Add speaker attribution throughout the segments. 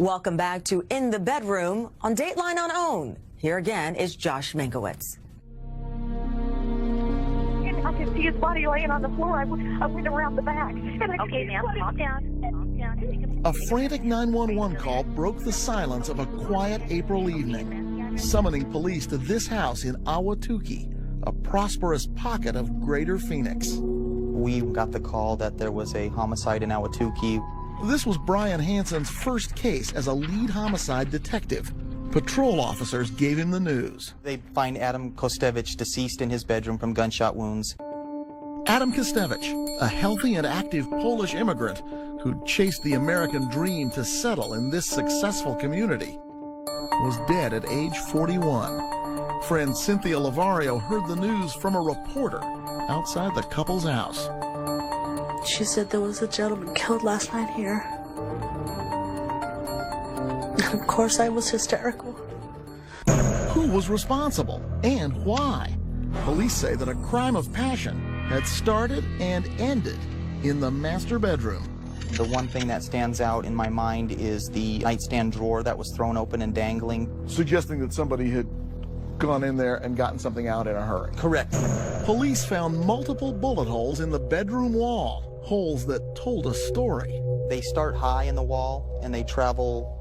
Speaker 1: Welcome back to In the Bedroom on Dateline on OWN. Here again is Josh Minkowitz.
Speaker 2: I could see his body laying on the floor. I went around the back. And
Speaker 3: Okay, ma'am, calm down. Calm down.
Speaker 4: A frantic 911 call broke the silence of a quiet April evening, summoning police to this house in Ahwatukee, a prosperous pocket of Greater Phoenix.
Speaker 5: We got the call that there was a homicide in Ahwatukee.
Speaker 4: This was Brian Hansen's first case as a lead homicide detective. Patrol officers gave him the news.
Speaker 5: They find Adam Kostevich deceased in his bedroom from gunshot wounds.
Speaker 4: Adam Kostevich, a healthy and active Polish immigrant who'd chased the American dream to settle in this successful community, was dead at age 41. Friend Cynthia Lavario heard the news from a reporter outside the couple's house.
Speaker 6: She said there was a gentleman killed last night here. Of course, I was hysterical.
Speaker 4: Who was responsible and why? Police say that a crime of passion had started and ended in the master bedroom.
Speaker 5: The one thing that stands out in my mind is the nightstand drawer that was thrown open and dangling.
Speaker 4: Suggesting that somebody had gone in there and gotten something out in a hurry.
Speaker 5: Correct.
Speaker 4: Police found multiple bullet holes in the bedroom wall, holes that told a story.
Speaker 5: They start high in the wall and they travel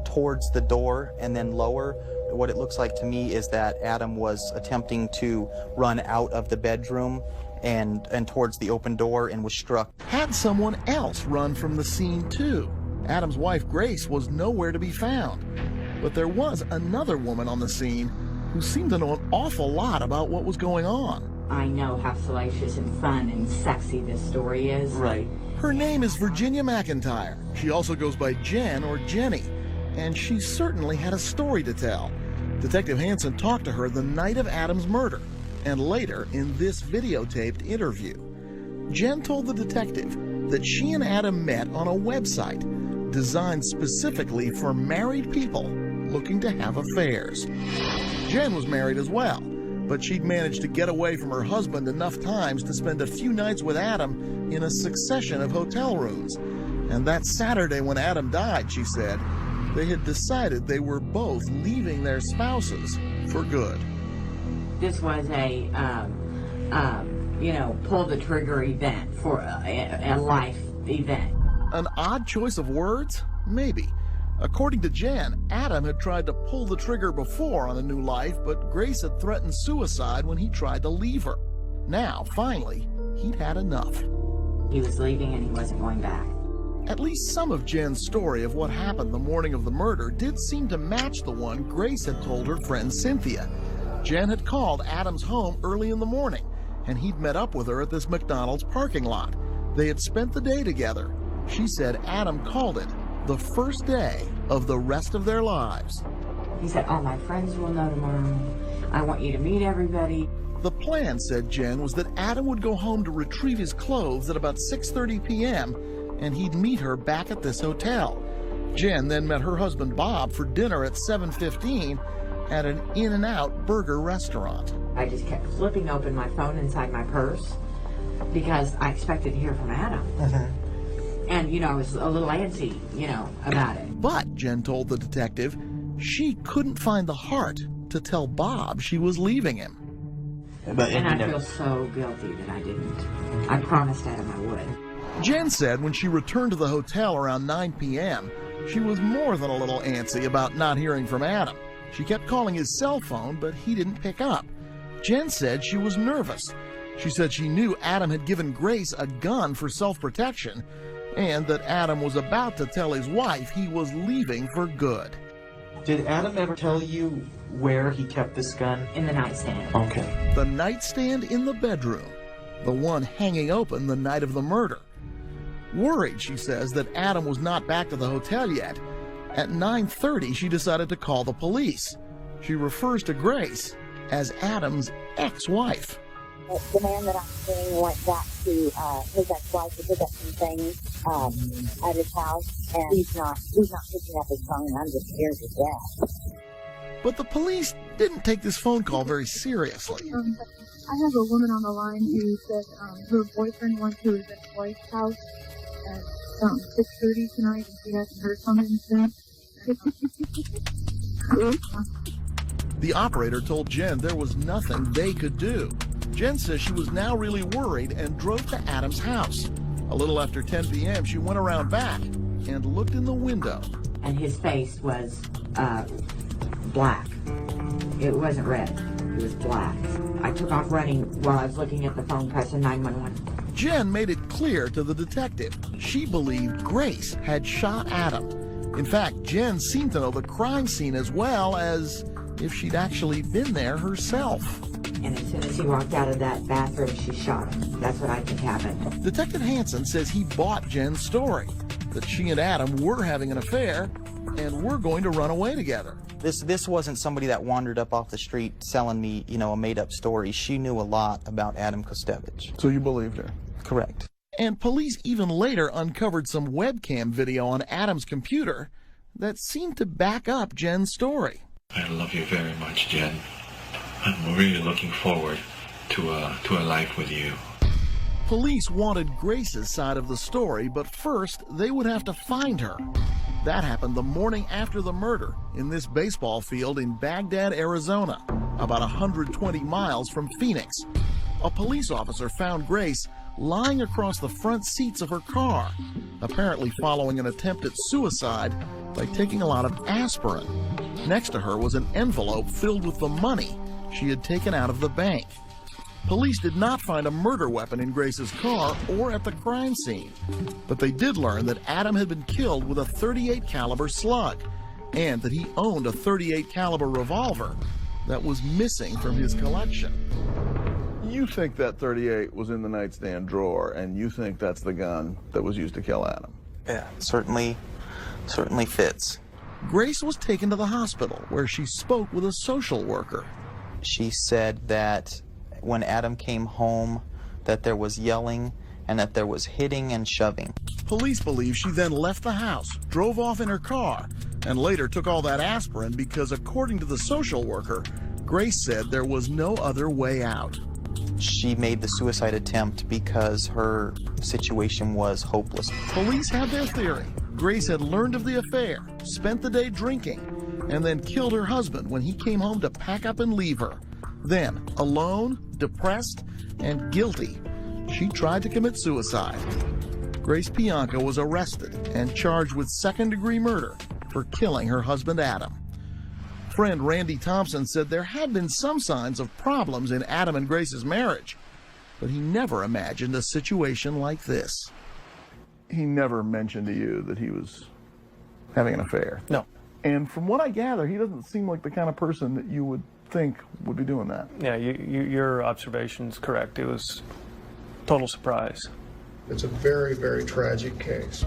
Speaker 5: towards the door and then lower. What it looks like to me is that Adam was attempting to run out of the bedroom and towards the open door and was struck.
Speaker 4: Had someone else run from the scene too? Adam's wife Grace was nowhere to be found. But there was another woman on the scene who seemed to know an awful lot about what was going on.
Speaker 7: I know how salacious and fun and sexy this story is.
Speaker 5: Right.
Speaker 4: Her name is Virginia McIntyre. She also goes by Jen or Jenny, and she certainly had a story to tell. Detective Hansen talked to her the night of Adam's murder, and later in this videotaped interview. Jen told the detective that she and Adam met on a website designed specifically for married people looking to have affairs. Jen was married as well, but she'd managed to get away from her husband enough times to spend a few nights with Adam in a succession of hotel rooms. And that Saturday when Adam died, she said, they had decided they were both leaving their spouses for good.
Speaker 7: This was a, pull the trigger event for a life event.
Speaker 4: An odd choice of words? Maybe. According to Jen, Adam had tried to pull the trigger before on a new life, but Grace had threatened suicide when he tried to leave her. Now, finally, he'd had enough.
Speaker 7: He was leaving and he wasn't going back.
Speaker 4: At least some of Jen's story of what happened the morning of the murder did seem to match the one Grace had told her friend Cynthia. Jen had called Adam's home early in the morning, and he'd met up with her at this McDonald's parking lot. They had spent the day together. She said Adam called it the first day of the rest of their lives.
Speaker 7: He said, all my friends will know tomorrow. I want you to meet everybody.
Speaker 4: The plan, said Jen, was that Adam would go home to retrieve his clothes at about 6:30 p.m., and he'd meet her back at this hotel. Jen then met her husband Bob for dinner at 7:15 at an In-N-Out burger restaurant.
Speaker 7: I just kept flipping open my phone inside my purse because I expected to hear from Adam. And, I was a little antsy, about it.
Speaker 4: But, Jen told the detective, she couldn't find the heart to tell Bob she was leaving him.
Speaker 7: And I feel so guilty that I didn't. I promised Adam I would.
Speaker 4: Jen said when she returned to the hotel around 9 p.m., she was more than a little antsy about not hearing from Adam. She kept calling his cell phone, but he didn't pick up. Jen said she was nervous. She said she knew Adam had given Grace a gun for self-protection, and that Adam was about to tell his wife he was leaving for good.
Speaker 8: Did Adam ever tell you where he kept this gun?
Speaker 7: In the nightstand.
Speaker 8: Okay.
Speaker 4: The nightstand in the bedroom, the one hanging open the night of the murder. Worried, she says, that Adam was not back to the hotel yet, at 9:30 she decided to call the police. She refers to Grace as Adam's ex-wife.
Speaker 3: The man that I'm seeing went back to his ex-wife to pick up some things at his house, and he's not picking up his phone, and I'm just scared to death.
Speaker 4: But the police didn't take this phone call very seriously.
Speaker 9: I have a woman on the line who said her boyfriend went to his ex-wife's house and
Speaker 3: around 6:30 tonight and she hasn't heard from him since.
Speaker 4: The operator told Jen there was nothing they could do. Jen says she was now really worried and drove to Adam's house. A little after 10 p.m., she went around back and looked in the window.
Speaker 7: And his face was black. It wasn't red. It was black. I took off running while I was looking at the phone, pressing 911.
Speaker 4: Jen made it clear to the detective she believed Grace had shot Adam. In fact, Jen seemed to know the crime scene as well as if she'd actually been there herself.
Speaker 7: And as soon as he walked out of that bathroom, she shot him. That's what I think happened.
Speaker 4: Detective Hansen says he bought Jen's story, that she and Adam were having an affair and were going to run away together.
Speaker 5: This wasn't somebody that wandered up off the street selling me, a made-up story. She knew a lot about Adam Kostevich.
Speaker 4: So you believed her?
Speaker 5: Correct.
Speaker 4: And police even later uncovered some webcam video on Adam's computer that seemed to back up Jen's story.
Speaker 9: I love you very much, Jen. I'm really looking forward to a life with you.
Speaker 4: Police wanted Grace's side of the story, but first they would have to find her. That happened the morning after the murder in this baseball field in Baghdad, Arizona, about 120 miles from Phoenix. A police officer found Grace lying across the front seats of her car, apparently following an attempt at suicide by taking a lot of aspirin. Next to her was an envelope filled with the money she had taken out of the bank. Police did not find a murder weapon in Grace's car or at the crime scene, but they did learn that Adam had been killed with a .38 caliber slug and that he owned a .38 caliber revolver that was missing from his collection.
Speaker 10: You think that .38 was in the nightstand drawer, and you think that's the gun that was used to kill Adam?
Speaker 5: Yeah, certainly fits.
Speaker 4: Grace was taken to the hospital where she spoke with a social worker.
Speaker 5: She said that when Adam came home, that there was yelling and that there was hitting and shoving.
Speaker 4: Police believe she then left the house, drove off in her car, and later took all that aspirin because, according to the social worker, Grace said there was no other way out.
Speaker 5: She made the suicide attempt because her situation was hopeless.
Speaker 4: Police had their theory. Grace had learned of the affair, spent the day drinking, and then killed her husband when he came home to pack up and leave her. Then, alone, depressed, and guilty, she tried to commit suicide. Grace Pianka was arrested and charged with second-degree murder for killing her husband Adam. Friend Randy Thompson said there had been some signs of problems in Adam and Grace's marriage, but he never imagined a situation like this.
Speaker 10: He never mentioned to you that he was having an affair?
Speaker 11: No.
Speaker 10: And from what I gather, he doesn't seem like the kind of person that you would think would be doing that.
Speaker 11: Yeah, your observation's correct. It was total surprise.
Speaker 12: It's a very, very tragic case.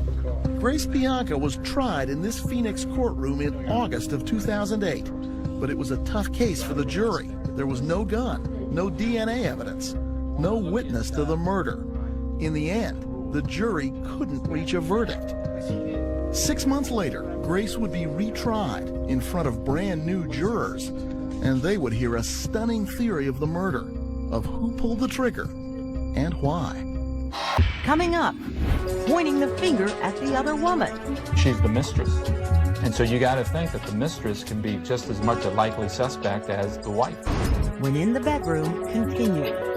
Speaker 4: Grace Pianka was tried in this Phoenix courtroom in August of 2008, but it was a tough case for the jury. There was no gun, no DNA evidence, no witness to the murder. In the end, the jury couldn't reach a verdict. 6 months later, Grace would be retried in front of brand new jurors, and they would hear a stunning theory of the murder, of who pulled the trigger and why.
Speaker 1: Coming up, pointing the finger at the other woman.
Speaker 13: She's the mistress. And so you got to think that the mistress can be just as much a likely suspect as the wife.
Speaker 1: When in the Bedroom continues.